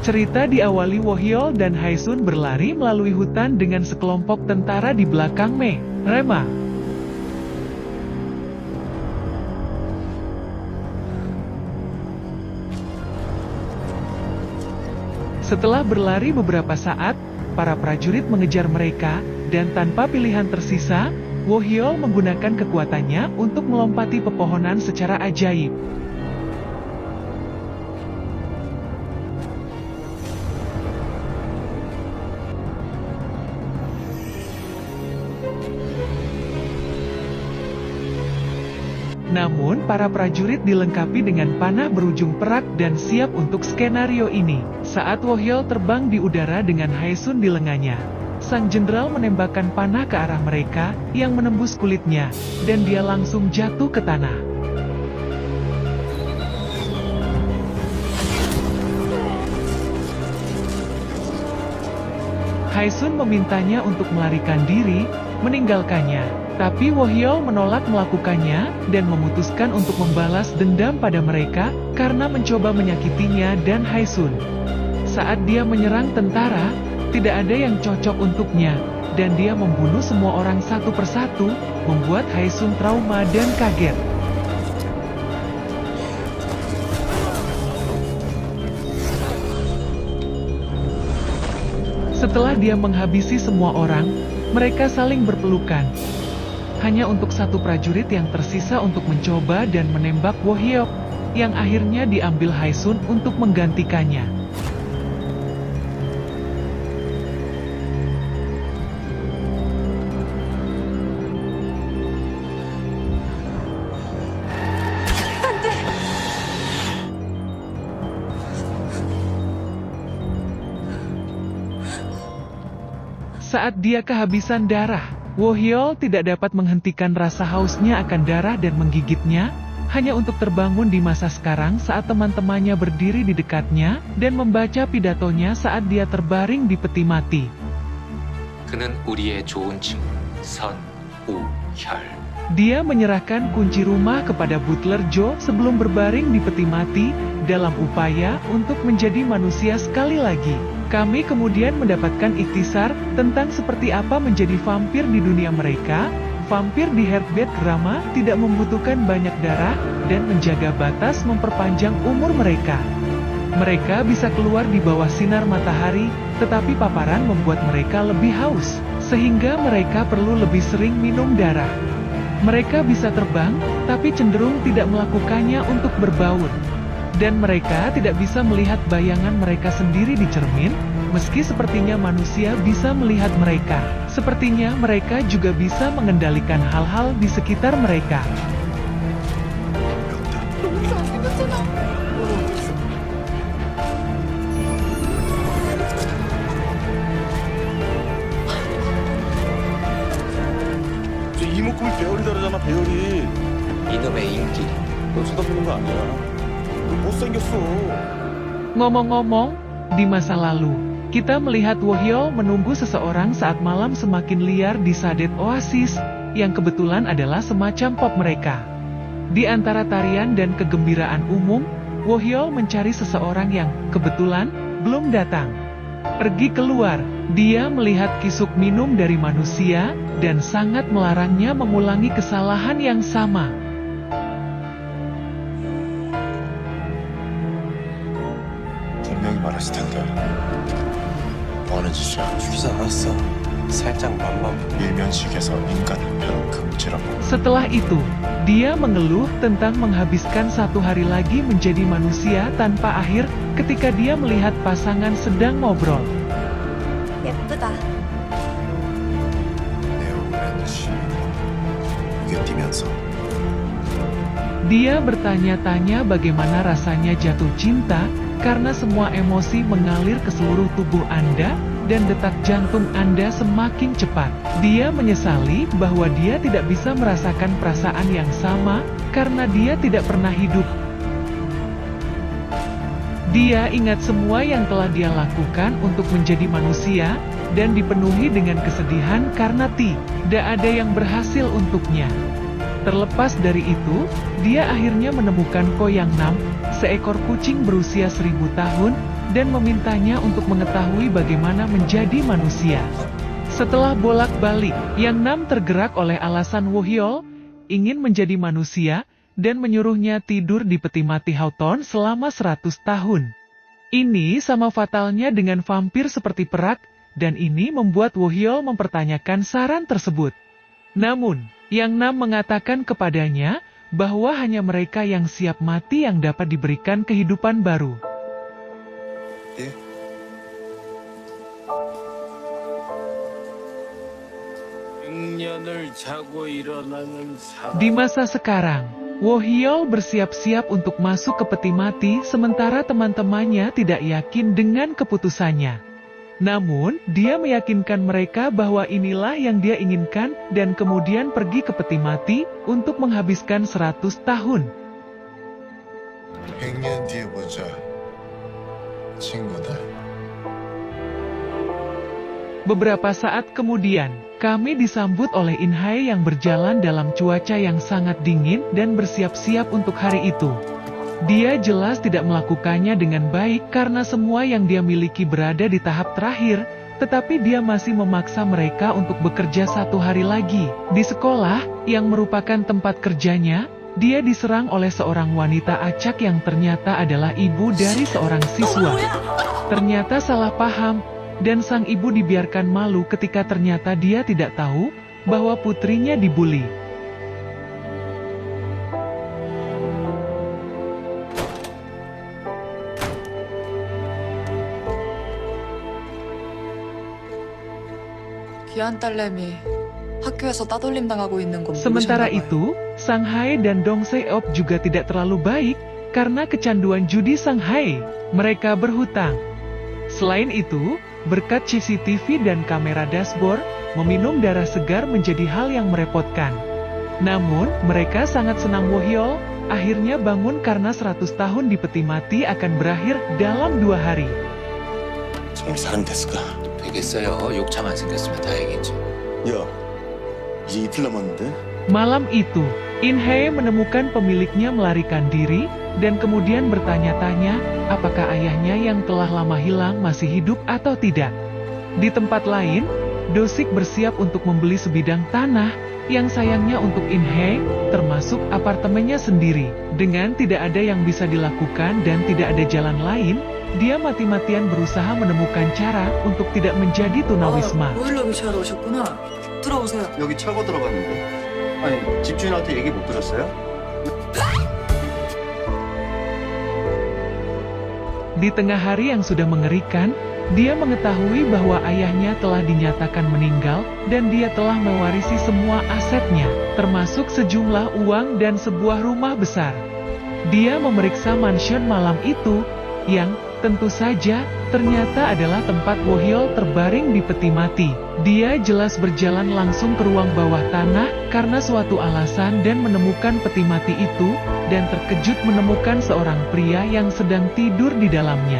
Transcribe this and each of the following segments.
Cerita diawali Wohyol dan Haesun berlari melalui hutan dengan sekelompok tentara di belakang Rema. Setelah berlari beberapa saat, para prajurit mengejar mereka, dan tanpa pilihan tersisa, Wohyol menggunakan kekuatannya untuk melompati pepohonan secara ajaib. Namun, para prajurit dilengkapi dengan panah berujung perak dan siap untuk skenario ini. Saat Wohyol terbang di udara dengan Haesun di lengannya, sang jenderal menembakkan panah ke arah mereka, yang menembus kulitnya, dan dia langsung jatuh ke tanah. Haesun memintanya untuk melarikan diri, meninggalkannya. Tapi Wohyol menolak melakukannya, dan memutuskan untuk membalas dendam pada mereka, karena mencoba menyakitinya dan Haesun. Saat dia menyerang tentara, tidak ada yang cocok untuknya, dan dia membunuh semua orang satu persatu, membuat Haesun trauma dan kaget. Setelah dia menghabisi semua orang, mereka saling berpelukan. Hanya untuk satu prajurit yang tersisa untuk mencoba dan menembak Wohyol, yang akhirnya diambil Haesun untuk menggantikannya. Saat dia kehabisan darah, Wohyol tidak dapat menghentikan rasa hausnya akan darah dan menggigitnya, hanya untuk terbangun di masa sekarang saat teman-temannya berdiri di dekatnya, dan membaca pidatonya saat dia terbaring di peti mati. 그는 우리의 좋은 친구, 선우혈. Dia menyerahkan kunci rumah kepada butler Joe sebelum berbaring di peti mati, dalam upaya untuk menjadi manusia sekali lagi. Kami kemudian mendapatkan ikhtisar tentang seperti apa menjadi vampir di dunia mereka. Vampir di Heartbeat Drama tidak membutuhkan banyak darah, dan menjaga batas memperpanjang umur mereka. Mereka bisa keluar di bawah sinar matahari, tetapi paparan membuat mereka lebih haus, sehingga mereka perlu lebih sering minum darah. Mereka bisa terbang, tapi cenderung tidak melakukannya untuk berbaur. Dan mereka tidak bisa melihat bayangan mereka sendiri di cermin, meski sepertinya manusia bisa melihat mereka. Sepertinya mereka juga bisa mengendalikan hal-hal di sekitar mereka. 이목구비 배열이 다르잖아, 배열이. 이놈의 인기. 너 쳐다보는 거 아니야. 너 못생겼어. Ngomong-ngomong, di masa lalu, kita melihat Wohyol menunggu seseorang saat malam semakin liar di Sadet Oasis, yang kebetulan adalah semacam pop mereka. Di antara tarian dan kegembiraan umum, Wohyol mencari seseorang yang, kebetulan, belum datang. Pergi keluar, dia melihat kisuk minum dari manusia, dan sangat melarangnya mengulangi kesalahan yang sama. 분명히 말했을 텐데. 뭐 하는 짓이야? 죽이지 않았어. 살짝 맘만. 일면식에서 인간 흡혈은 금지라고. Setelah itu, dia mengeluh tentang menghabiskan satu hari lagi menjadi manusia tanpa akhir, ketika dia melihat pasangan sedang ngobrol. 예쁘다. 내 오렌지 이게 뛰면서 Dia bertanya-tanya bagaimana rasanya jatuh cinta, karena semua emosi mengalir ke seluruh tubuh Anda, dan detak jantung Anda semakin cepat. Dia menyesali bahwa dia tidak bisa merasakan perasaan yang sama, karena dia tidak pernah hidup. Dia ingat semua yang telah dia lakukan untuk menjadi manusia, dan dipenuhi dengan kesedihan karena tidak ada yang berhasil untuknya. Terlepas dari itu, dia akhirnya menemukan Koyang Nam, seekor kucing berusia 1000 tahun, dan memintanya untuk mengetahui bagaimana menjadi manusia. Setelah bolak-balik, Yang Nam tergerak oleh alasan Wohyol ingin menjadi manusia dan menyuruhnya tidur di peti mati Houghton selama 100 tahun. Ini sama fatalnya dengan vampir seperti Perak, dan ini membuat Wohyol mempertanyakan saran tersebut. Namun, Yang Nam mengatakan kepadanya bahwa hanya mereka yang siap mati yang dapat diberikan kehidupan baru. Di masa sekarang, Wohyol bersiap-siap untuk masuk ke peti mati sementara teman-temannya tidak yakin dengan keputusannya. Namun, dia meyakinkan mereka bahwa inilah yang dia inginkan dan kemudian pergi ke peti mati untuk menghabiskan 100 tahun. 100년 뒤에 보자, 친구들. Beberapa saat kemudian, kami disambut oleh Inhai yang berjalan dalam cuaca yang sangat dingin dan bersiap-siap untuk hari itu. Dia jelas tidak melakukannya dengan baik karena semua yang dia miliki berada di tahap terakhir, tetapi dia masih memaksa mereka untuk bekerja 1 hari lagi. Di sekolah, yang merupakan tempat kerjanya, dia diserang oleh seorang wanita acak yang ternyata adalah ibu dari seorang siswa. Ternyata salah paham, dan sang ibu dibiarkan malu ketika ternyata dia tidak tahu bahwa putrinya dibuli. 귀한 딸내미 학교에서 따돌림 당하고 있는 건 Sementara 모르셨나 봐요. itu, Sang Hae dan Dong Se-op juga tidak terlalu baik karena kecanduan judi Sang Hae. Mereka berhutang. Selain itu, berkat CCTV dan kamera dashboard, meminum darah segar menjadi hal yang merepotkan. Namun, mereka sangat senang Wohyol akhirnya bangun karena 100 tahun di peti mati akan berakhir dalam 2 hari. 정말 사람 됐을까? 되겠어요. 욕창 안 생겼으면 다행이지. 야, 이제 이틀 남았는데? Malam itu, Inhae menemukan pemiliknya melarikan diri, dan kemudian bertanya-tanya, apakah ayahnya yang telah lama hilang masih hidup atau tidak. Di tempat lain, Dosik bersiap untuk membeli sebidang tanah, yang sayangnya untuk Inhae, termasuk apartemennya sendiri. Dengan tidak ada yang bisa dilakukan dan tidak ada jalan lain, dia mati-matian berusaha menemukan cara untuk tidak menjadi tunawisma. 보일러 교체하러 오셨구나. 들어오세요. 여기 차고 들어갔는데? 아니, 집주인한테 얘기 못 들었어요? Di tengah hari yang sudah mengerikan, dia mengetahui bahwa ayahnya telah dinyatakan meninggal, dan dia telah mewarisi semua asetnya, termasuk sejumlah uang dan sebuah rumah besar. Dia memeriksa mansion malam itu, yang, tentu saja, ternyata adalah tempat Wohyol terbaring di peti mati. Dia jelas berjalan langsung ke ruang bawah tanah, karena suatu alasan dan menemukan peti mati itu, dan terkejut menemukan seorang pria yang sedang tidur di dalamnya.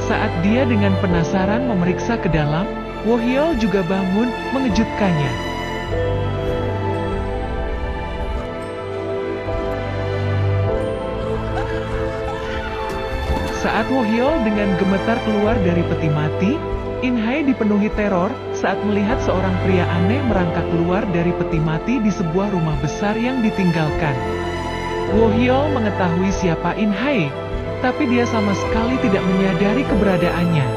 Saat dia dengan penasaran memeriksa ke dalam, Wohyol juga bangun, mengejutkannya. Saat Wohyol dengan gemetar keluar dari peti mati, Inhae dipenuhi teror saat melihat seorang pria aneh merangkak keluar dari peti mati di sebuah rumah besar yang ditinggalkan. Wohyol mengetahui siapa Inhae, tapi dia sama sekali tidak menyadari keberadaannya.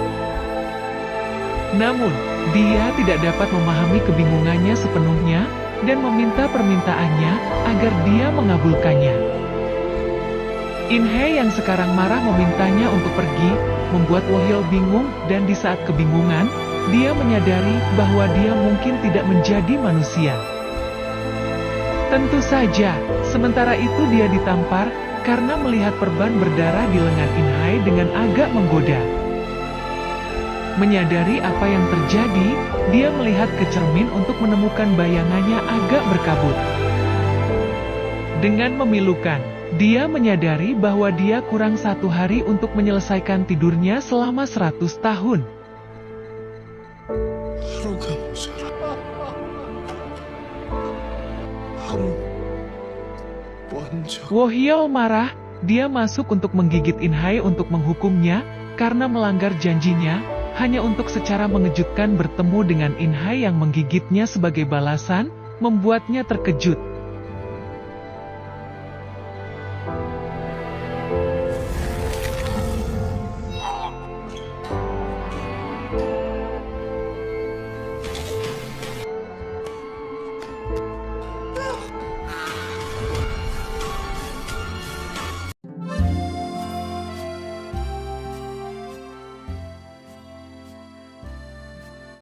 Namun, dia tidak dapat memahami kebingungannya sepenuhnya, dan meminta permintaannya agar dia mengabulkannya. Inhae yang sekarang marah memintanya untuk pergi, membuat Wohyol bingung, dan di saat kebingungan, dia menyadari bahwa dia mungkin tidak menjadi manusia. Tentu saja, sementara itu dia ditampar, karena melihat perban berdarah di lengan Inhae dengan agak menggoda. Menyadari apa yang terjadi, dia melihat ke cermin untuk menemukan bayangannya agak berkabut. Dengan memilukan, dia menyadari bahwa dia kurang 1 hari untuk menyelesaikan tidurnya selama 100 tahun. 하루가 모자라. 하루 먼저. Wohyol marah, dia masuk untuk menggigit Inhae untuk menghukumnya, karena melanggar janjinya, hanya untuk secara mengejutkan bertemu dengan Inhai yang menggigitnya sebagai balasan, membuatnya terkejut.